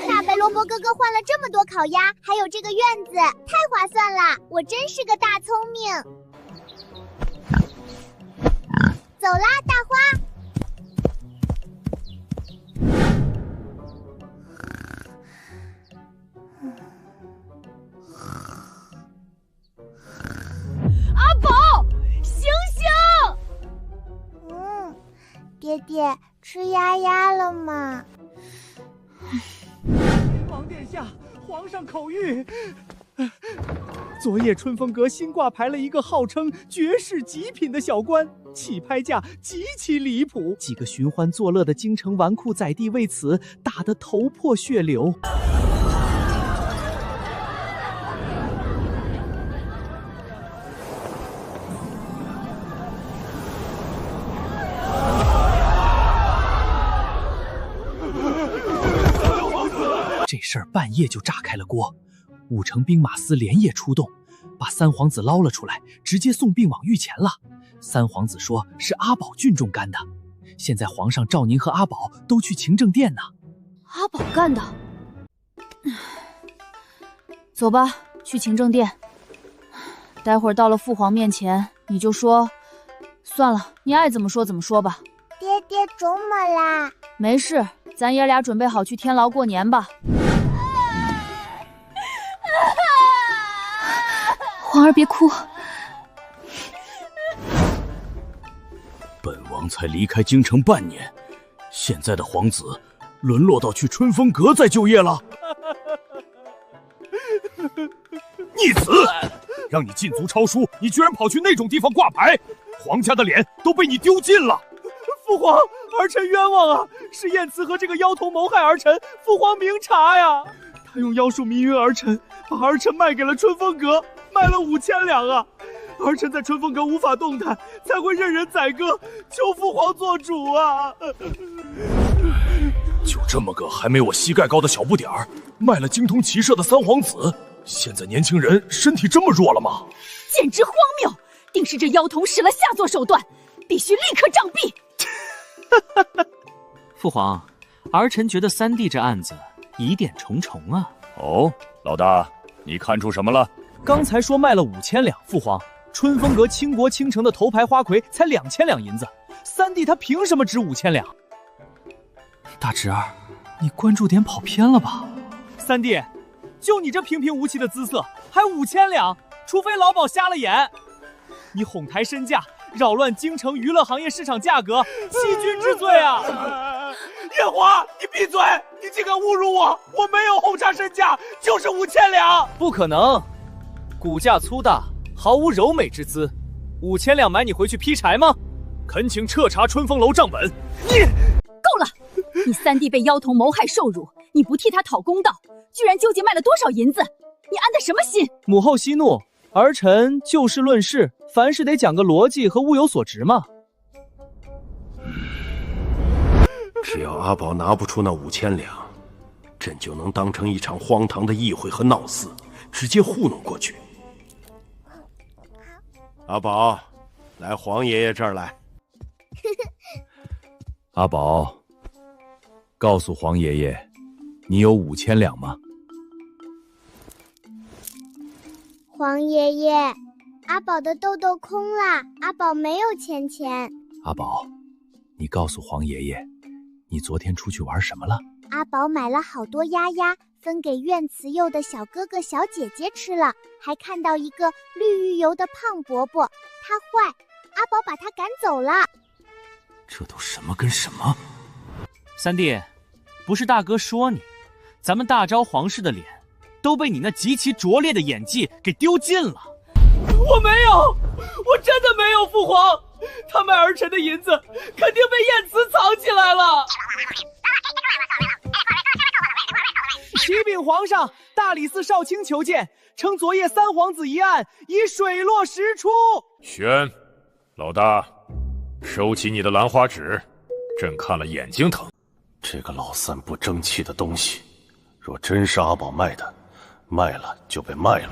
大白萝卜哥哥换了这么多烤鸭，还有这个院子，太划算了！我真是个大聪明。走啦，大花。阿宝，醒醒！爹爹，吃鸭鸭了吗？天王殿下，皇上口谕。昨夜春风阁新挂牌了一个号称绝世极品的小官，起拍价极其离谱，几个寻欢作乐的京城纨绔宰弟为此打得头破血流。这事儿半夜就炸开了锅，5城兵马司连夜出动，把三皇子捞了出来，直接送病往御前了。三皇子说是阿宝郡重干的，现在皇上召您和阿宝都去勤政殿呢。阿宝干的？走吧，去勤政殿。待会儿到了父皇面前，你就说，算了，你爱怎么说怎么说吧。爹爹肿么啦？没事，咱爷俩准备好去天牢过年吧。皇儿别哭。本王才离开京城半年，现在的皇子沦落到去春风阁再就业了。逆子，让你禁足抄书，你居然跑去那种地方挂牌，皇家的脸都被你丢尽了。父皇，儿臣冤枉啊！是晏慈和这个妖童谋害儿臣，父皇明察呀！他用妖术迷晕儿臣，把儿臣卖给了春风阁，卖了5000两啊！儿臣在春风阁无法动弹，才会任人宰割，求父皇做主啊！就这么个还没我膝盖高的小不点儿，卖了精通骑射的三皇子，现在年轻人身体这么弱了吗？简直荒谬！定是这妖童使了下作手段，必须立刻杖毙！父皇，儿臣觉得三弟这案子疑点重重啊。哦，老大，你看出什么了？刚才说卖了5000两，父皇，春风阁倾国倾城的头牌花魁才2000两银子，三弟他凭什么值5000两？大侄儿，你关注点跑偏了吧？三弟，就你这平平无奇的姿色，还5000两？除非老鸨瞎了眼。你哄抬身价，扰乱京城娱乐行业市场价格，欺君之罪啊！夜华，你闭嘴！你竟敢侮辱我！我没有哄差身价，就是5000两！不可能，骨架粗大，毫无柔美之姿。5000两买你回去劈柴吗？恳请彻查春风楼账本。你够了！你三弟被妖童谋害受辱，你不替他讨公道，居然纠结卖了多少银子，你安的什么心？母后息怒，儿臣就事论事，凡事得讲个逻辑和物有所值嘛。只要阿宝拿不出那5000两，朕就能当成一场荒唐的议会和闹事，直接糊弄过去。阿宝，来皇爷爷这儿来。阿宝，告诉皇爷爷，你有5000两吗？皇爷爷，阿宝的豆豆空了，阿宝没有钱。阿宝，你告诉皇爷爷，你昨天出去玩什么了？阿宝买了好多鸭鸭，分给苑慈幼的小哥哥小姐姐吃了，还看到一个绿玉油的胖伯伯，他坏，阿宝把他赶走了。这都什么跟什么？三弟，不是大哥说你，咱们大昭皇室的脸都被你那极其拙劣的演技给丢尽了。我没有，我真的没有，父皇，他卖儿臣的银子肯定被晏慈藏起来了。启禀皇上，大理寺少卿求见，称昨夜三皇子一案已水落石出。宣，老大，收起你的兰花指，朕看了眼睛疼。这个老三不争气的东西，若真是阿宝卖的，卖了就被卖了。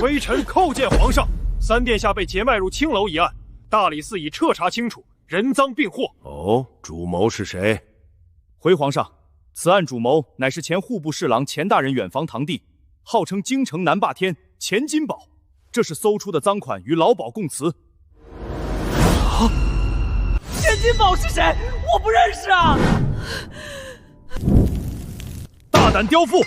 微臣叩见皇上，三殿下被劫卖入青楼一案，大理寺已彻查清楚，人赃并获。哦，主谋是谁？回皇上，此案主谋乃是前户部侍郎钱大人远房堂弟，号称京城南霸天钱金宝。这是搜出的赃款与老鸨供词。钱金宝是谁？我不认识啊！大胆刁妇，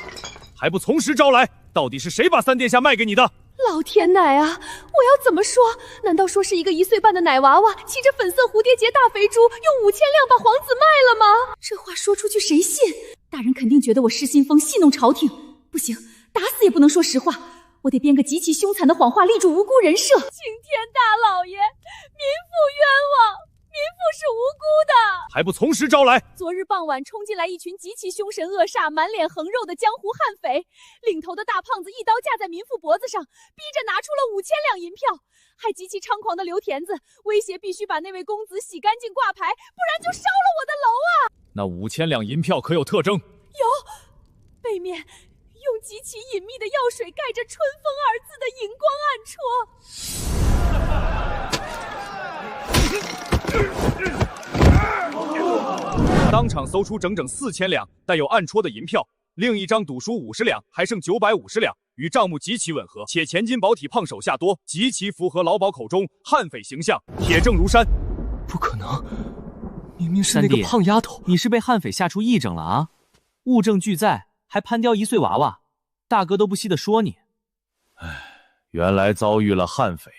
还不从实招来！到底是谁把三殿下卖给你的？老天奶啊！我要怎么说？难道说是一个1岁半的奶娃娃骑着粉色蝴蝶结大肥猪，用5000两把皇子卖了吗？这话说出去谁信？大人肯定觉得我失心疯，戏弄朝廷。不行，打死也不能说实话。我得编个极其凶残的谎话，立住无辜人设。青天大老爷，民妇冤枉，民妇是无辜的。还不从实招来！昨日傍晚冲进来一群极其凶神恶煞、满脸横肉的江湖悍匪，领头的大胖子一刀架在民妇脖子上，逼着拿出了5000两银票，还极其猖狂的刘田子威胁必须把那位公子洗干净挂牌，不然就烧了我的楼啊！那5000两银票可有特征？有，背面用极其隐秘的药水盖着春风2字的荧光暗戳。当场搜出整整4000两带有暗戳的银票，另一张赌书50两，还剩950两，与账目极其吻合，且钱金宝体胖手下多，极其符合老鸨口中悍匪形象，铁证如山。不可能，明明是那个胖丫头！你是被悍匪吓出癔症了啊？物证俱在，还攀雕1岁娃娃，大哥都不惜地说你。原来遭遇了悍匪，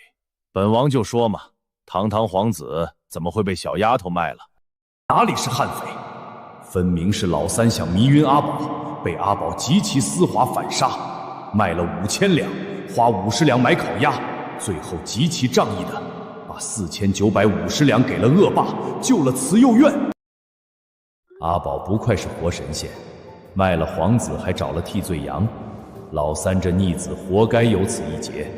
本王就说嘛，堂堂皇子怎么会被小丫头卖了？哪里是悍匪？分明是老三想迷晕阿宝，被阿宝极其丝滑反杀，卖了5000两，花50两买烤鸭，最后极其仗义的把4950两给了恶霸，救了慈幼院。阿宝不愧是活神仙，卖了皇子还找了替罪羊，老三这逆子活该有此一劫。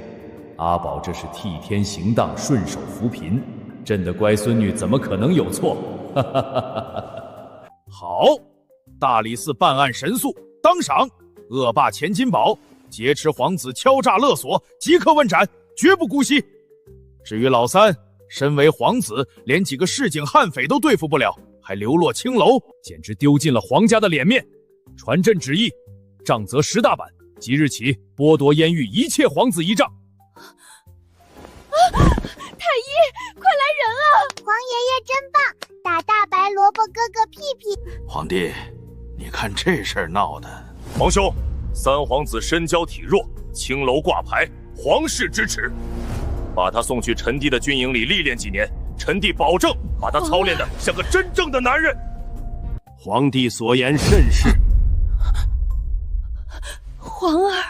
阿宝这是替天行道，顺手扶贫，朕的乖孙女怎么可能有错？哈哈哈哈！好，大理寺办案神速，当赏恶霸钱金宝劫持皇子，敲诈勒索，即刻问斩，绝不姑息。至于老三，身为皇子，连几个市井悍匪都对付不了，还流落青楼，简直丢尽了皇家的脸面。传朕旨意，杖责10大板，即日起剥夺阉狱一切皇子一丈。太医，快来人啊！皇爷爷真棒，打大白萝卜哥哥屁屁。皇帝，你看这事儿闹的。皇兄，三皇子身娇体弱，青楼挂牌，皇室支持，把他送去臣弟的军营里历练几年，臣弟保证把他操练得像个真正的男人。皇帝所言甚是。皇儿，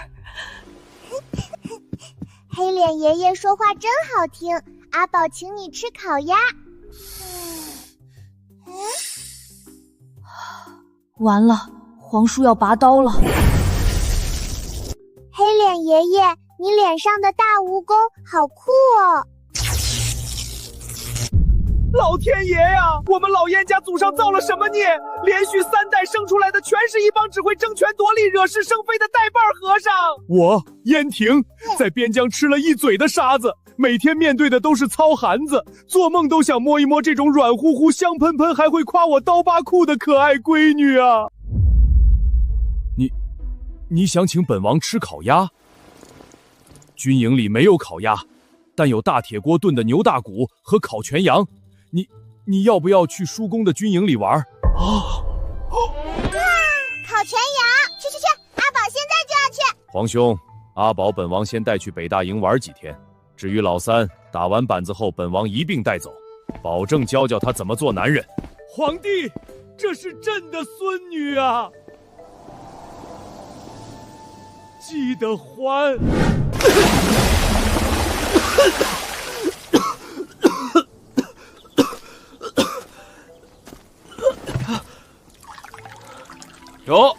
黑脸爷爷说话真好听，阿宝请你吃烤鸭。完了，皇叔要拔刀了。黑脸爷爷，你脸上的大蜈蚣好酷哦！老天爷呀，我们老燕家祖上造了什么孽？连续3代生出来的全是一帮只会争权夺利、惹是生非的带把和尚。我燕婷在边疆吃了一嘴的沙子，每天面对的都是糙韩子，做梦都想摸一摸这种软乎乎、香喷喷，还会夸我刀疤裤的可爱闺女啊！你想请本王吃烤鸭？军营里没有烤鸭，但有大铁锅炖的牛大骨和烤全羊。你要不要去叔公的军营里玩？烤全羊，去！阿宝现在就要去。皇兄，阿宝本王先带去北大营玩几天，至于老三，打完板子后本王一并带走，保证教教他怎么做男人。皇帝，这是朕的孙女啊，记得还。哟，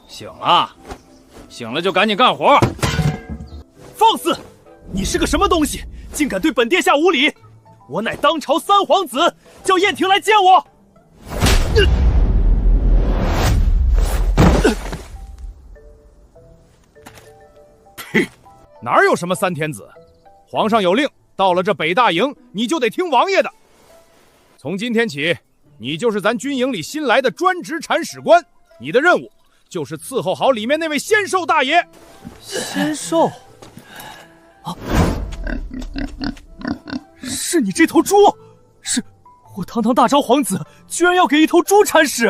醒了，醒了就赶紧干活。放肆！你是个什么东西，竟敢对本殿下无礼！我乃当朝3皇子，叫燕婷来见我。呸！哪有什么3天子？皇上有令，到了这北大营，你就得听王爷的。从今天起，你就是咱军营里新来的专职铲屎官。你的任务就是伺候好里面那位仙兽大爷。仙兽？啊！是你这头猪！是我堂堂大昭皇子，居然要给一头猪铲屎！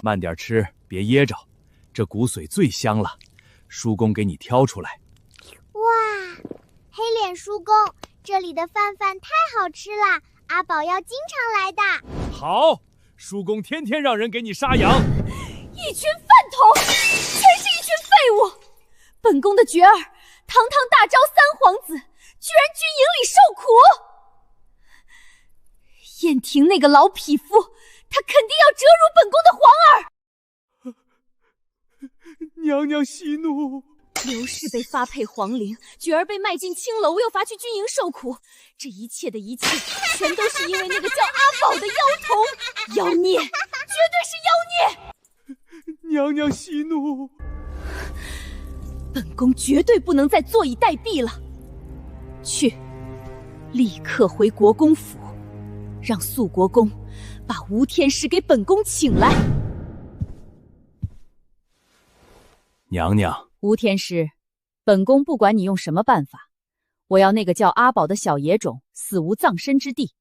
慢点吃，别噎着，这骨髓最香了。叔公给你挑出来。哇，黑脸叔公，这里的饭太好吃了，阿宝要经常来的。好，叔公天天让人给你杀羊。一群饭桶，全是一群废物！本宫的觉儿，堂堂大昭三皇子，居然军营里受苦。燕婷那个老匹夫，他肯定要折辱本宫的皇儿。娘娘息怒。刘氏被发配皇陵，觉儿被卖进青楼，又罚去军营受苦。这一切的一切，全都是因为那个叫阿宝的妖童，妖孽，绝对是妖孽！娘娘息怒。本宫绝对不能再坐以待毙了。去，立刻回国公府，让肃国公把吴天师给本宫请来。娘娘，吴天师，本宫不管你用什么办法，我要那个叫阿宝的小野种死无葬身之地，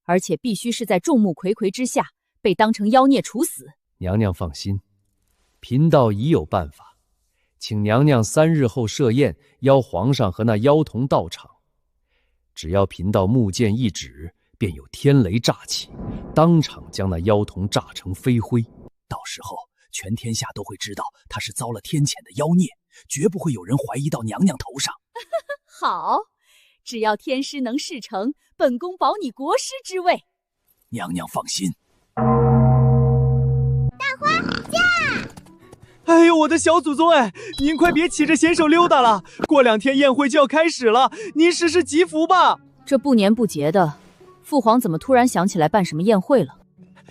而且必须是在众目睽睽之下被当成妖孽处死。娘娘放心，贫道已有办法，请娘娘3日后设宴，邀皇上和那妖童到场。只要贫道木剑一指，便有天雷炸起，当场将那妖童炸成飞灰。到时候全天下都会知道他是遭了天谴的妖孽，绝不会有人怀疑到娘娘头上。好，只要天师能事成，本宫保你国师之位。娘娘放心。大花驾！哎呦，我的小祖宗哎，您快别骑着仙兽溜达了，过2天宴会就要开始了，您时时祈福吧。这不年不节的，父皇怎么突然想起来办什么宴会了？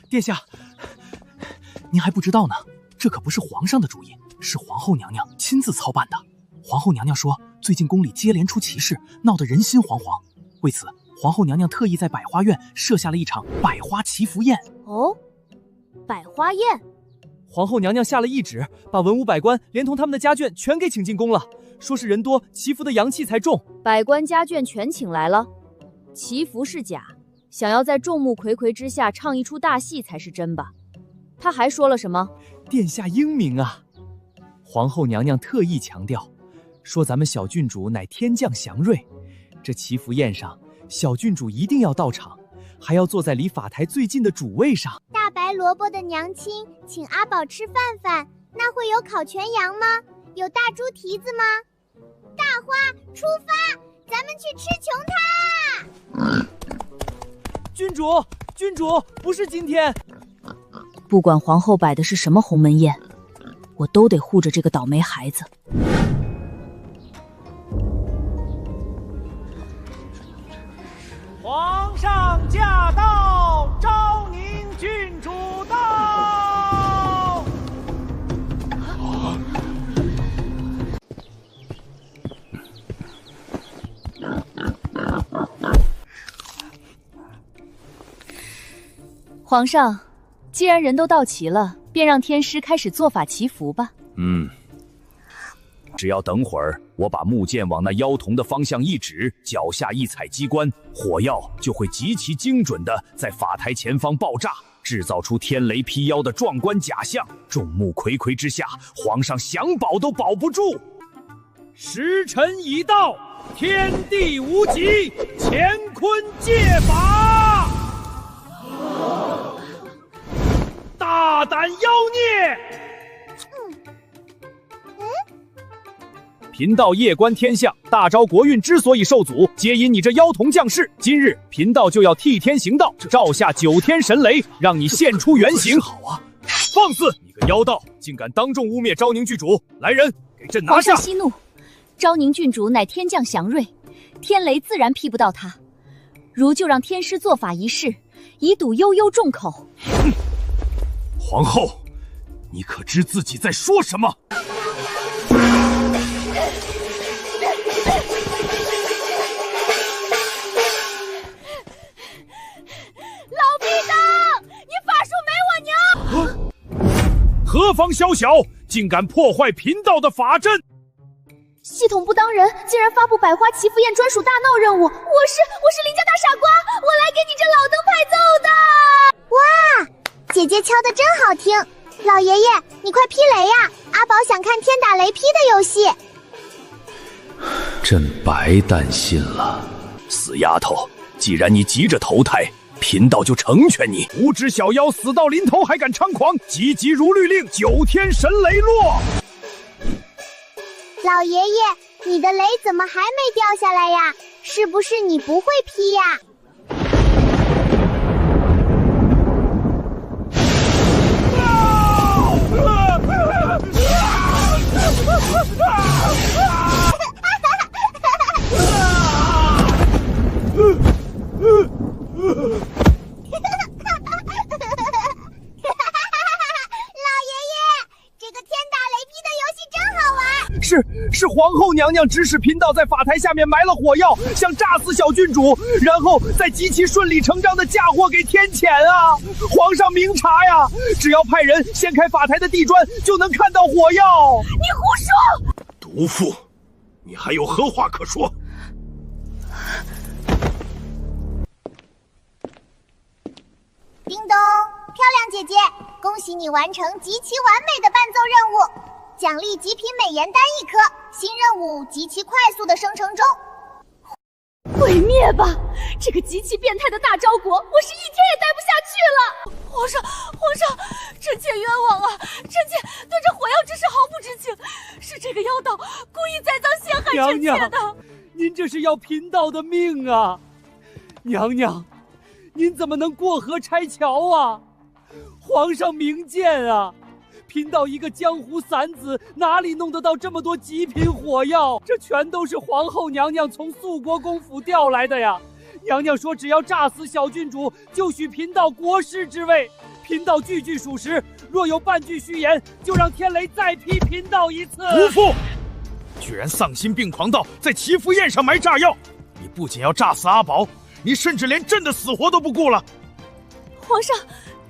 殿下，您还不知道呢，这可不是皇上的主意，是皇后娘娘亲自操办的。皇后娘娘说，最近宫里接连出奇事，闹得人心惶惶。为此，皇后娘娘特意在百花院设下了一场百花祈福宴。哦，百花宴。皇后娘娘下了懿旨，把文武百官连同他们的家眷全给请进宫了，说是人多，祈福的阳气才重。百官家眷全请来了，祈福是假，想要在众目睽睽之下唱一出大戏才是真吧？他还说了什么？殿下英明啊！皇后娘娘特意强调，说咱们小郡主乃天降祥瑞，这祈福宴上，小郡主一定要到场，还要坐在离法台最近的主位上。大白萝卜的娘亲请阿宝吃饭，那会有烤全羊吗？有大猪蹄子吗？大花出发，咱们去吃穷它！郡主，不是今天。不管皇后摆的是什么鸿门宴，我都得护着这个倒霉孩子。皇上驾到，昭宁郡主到。皇上，既然人都到齐了，便让天师开始做法祈福吧。只要等会儿我把木剑往那妖童的方向一指，脚下一踩机关，火药就会极其精准地在法台前方爆炸，制造出天雷劈妖的壮观假象。众目睽睽之下，皇上想保都保不住。时辰已到，天地无极，乾坤借法，大胆妖孽！贫道夜观天象，大昭国运之所以受阻，皆因你这妖童降世。今日贫道就要替天行道，照下9天神雷，让你现出原形。好啊！放肆！你个妖道，竟敢当众污蔑昭宁郡主！来人，给朕拿下！皇上息怒，昭宁郡主乃天降祥瑞，天雷自然劈不到他。如就让天师做法一试，以堵悠悠众口。皇后，你可知自己在说什么？老逼灯，你法术没我牛！何方宵小，竟敢破坏贫道的法阵！系统不当人，竟然发布百花祈福宴专属大闹任务！我是邻家大傻瓜，我来给你这老灯派奏的！哇，姐姐敲的真好听！老爷爷，你快劈雷呀！阿宝想看天打雷劈的游戏。朕白担心了，死丫头！既然你急着投胎，贫道就成全你。无知小妖死到临头还敢猖狂，急急如律令，9天神雷落！老爷爷，你的雷怎么还没掉下来呀？是不是你不会劈呀？是皇后娘娘指使贫道在法台下面埋了火药，想炸死小郡主，然后再极其顺理成章的嫁祸给天谴啊！皇上明察呀，只要派人掀开法台的地砖，就能看到火药。你胡说！毒妇，你还有何话可说？叮咚，漂亮姐姐，恭喜你完成极其完美的伴奏任务。奖励极品美颜丹1颗，新任务极其快速的生成中。毁灭吧！这个极其变态的大昭国，我是一天也待不下去了。皇上，臣妾冤枉啊！臣妾对这火药之事毫不知情，是这个妖道故意栽赃陷害臣妾的。娘娘，您这是要贫道的命啊！娘娘，您怎么能过河拆桥啊？皇上明鉴啊！贫道一个江湖散子，哪里弄得到这么多极品火药？这全都是皇后娘娘从肃国公府调来的呀！娘娘说，只要炸死小郡主，就许贫道国师之位。贫道句句属实，若有半句虚言，就让天雷再劈贫道一次。屠夫，居然丧心病狂到在祈福宴上埋炸药！你不仅要炸死阿宝，你甚至连朕的死活都不顾了。皇上，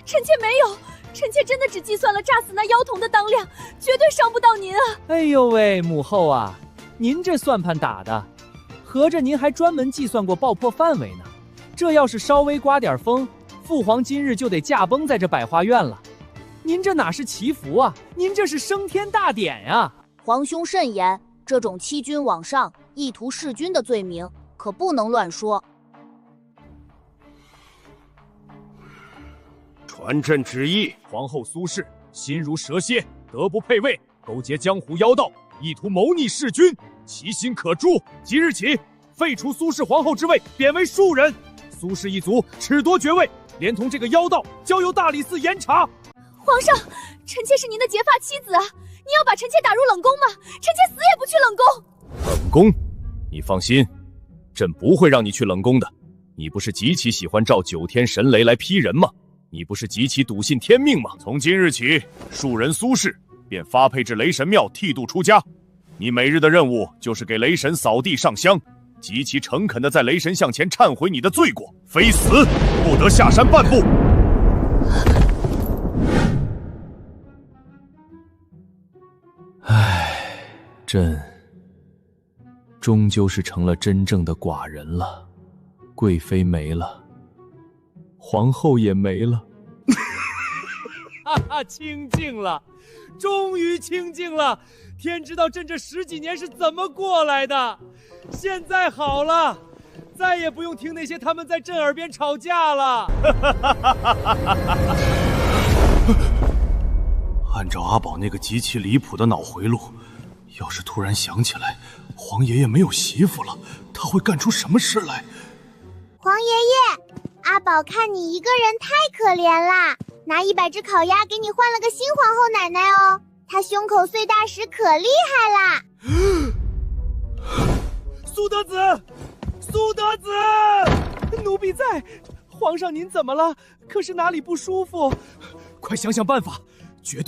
臣妾没有。臣妾真的只计算了炸死那妖童的当量，绝对伤不到您啊！哎呦喂，母后啊，您这算盘打的，合着您还专门计算过爆破范围呢。这要是稍微刮点风，父皇今日就得驾崩在这百花院了。您这哪是祈福啊，您这是升天大典呀！皇兄慎言，这种欺君罔上、意图弑君的罪名，可不能乱说。传朕旨意，皇后苏氏心如蛇蝎，德不配位，勾结江湖妖道，意图谋逆弑君，其心可诛。即日起，废除苏氏皇后之位，贬为庶人。苏氏一族褫夺爵位，连同这个妖道，交由大理寺严查。皇上，臣妾是您的结发妻子啊，你要把臣妾打入冷宫吗？臣妾死也不去冷宫。冷宫？你放心，朕不会让你去冷宫的。你不是极其喜欢照9天神雷来劈人吗？你不是极其笃信天命吗？从今日起，庶人苏氏便发配至雷神庙剃度出家。你每日的任务就是给雷神扫地上香，极其诚恳地在雷神像前忏悔你的罪过，非死不得下山半步。唉，朕终究是成了真正的寡人了。贵妃没了，皇后也没了。哈哈，清静了，终于清静了。天知道朕这10几年是怎么过来的，现在好了，再也不用听那些他们在朕耳边吵架了。按照阿宝那个极其离谱的脑回路，要是突然想起来，黄爷爷没有媳妇了，他会干出什么事来？黄爷爷，阿宝看你一个人太可怜啦，拿100只烤鸭给你换了个新皇后奶奶哦。她胸口碎大石可厉害啦！苏德子，苏德子，奴婢在。皇上您怎么了？可是哪里不舒服？快想想办法，绝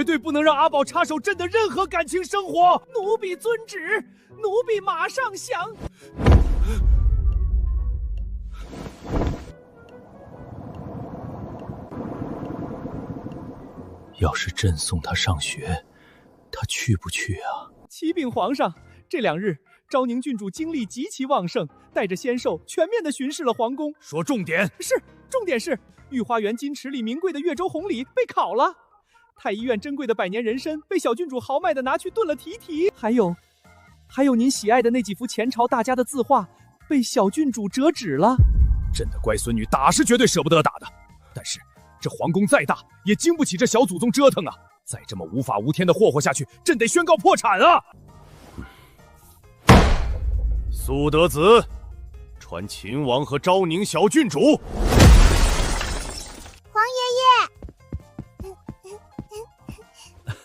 对不能让阿宝插手朕的任何感情生活。奴婢遵旨，奴婢马上想。要是朕送他上学，他去不去啊？启禀皇上，这2日昭宁郡主精力极其旺盛，带着仙兽全面地巡视了皇宫。说重点。是，重点是御花园金池里名贵的越州红鲤被烤了，太医院珍贵的百年人参被小郡主豪迈地拿去炖了提提，还有您喜爱的那几幅前朝大家的字画被小郡主折纸了。朕的乖孙女打是绝对舍不得打的，但是这皇宫再大也经不起这小祖宗折腾啊！再这么无法无天的霍霍下去，朕得宣告破产啊！苏德子，传秦王和昭宁小郡主。黄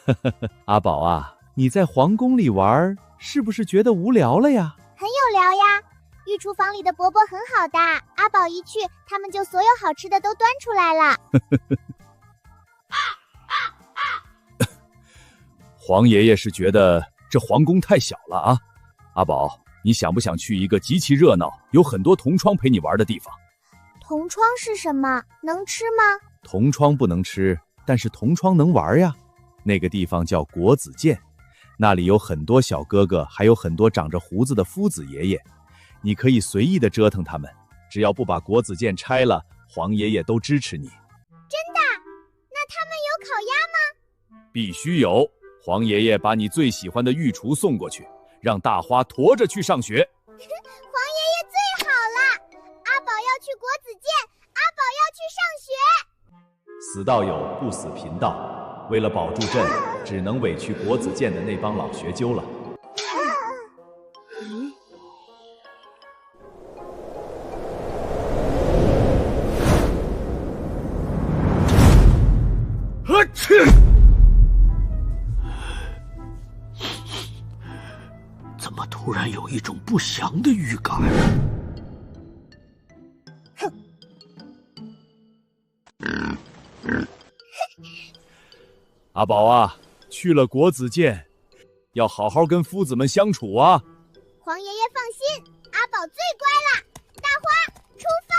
爷爷，阿宝啊，你在皇宫里玩，是不是觉得无聊了呀？很有聊呀，御厨房里的伯伯很好的，阿宝一去，他们就所有好吃的都端出来了。皇爷爷是觉得这皇宫太小了啊，阿宝，你想不想去一个极其热闹、有很多同窗陪你玩的地方？同窗是什么？能吃吗？同窗不能吃，但是同窗能玩呀。那个地方叫国子监，那里有很多小哥哥，还有很多长着胡子的夫子爷爷，你可以随意的折腾他们，只要不把国子监拆了，皇爷爷都支持你。真的？那他们有烤鸭吗？必须有，皇爷爷把你最喜欢的御厨送过去，让大花驮着去上学。皇爷爷最好了，阿宝要去国子监，阿宝要去上学。死道友不死贫道，为了保住朕，只能委屈国子监的那帮老学究了。怎么突然有一种不祥的预感？阿宝啊，去了国子监，要好好跟夫子们相处啊。皇爷爷放心，阿宝最乖了。大花，出发！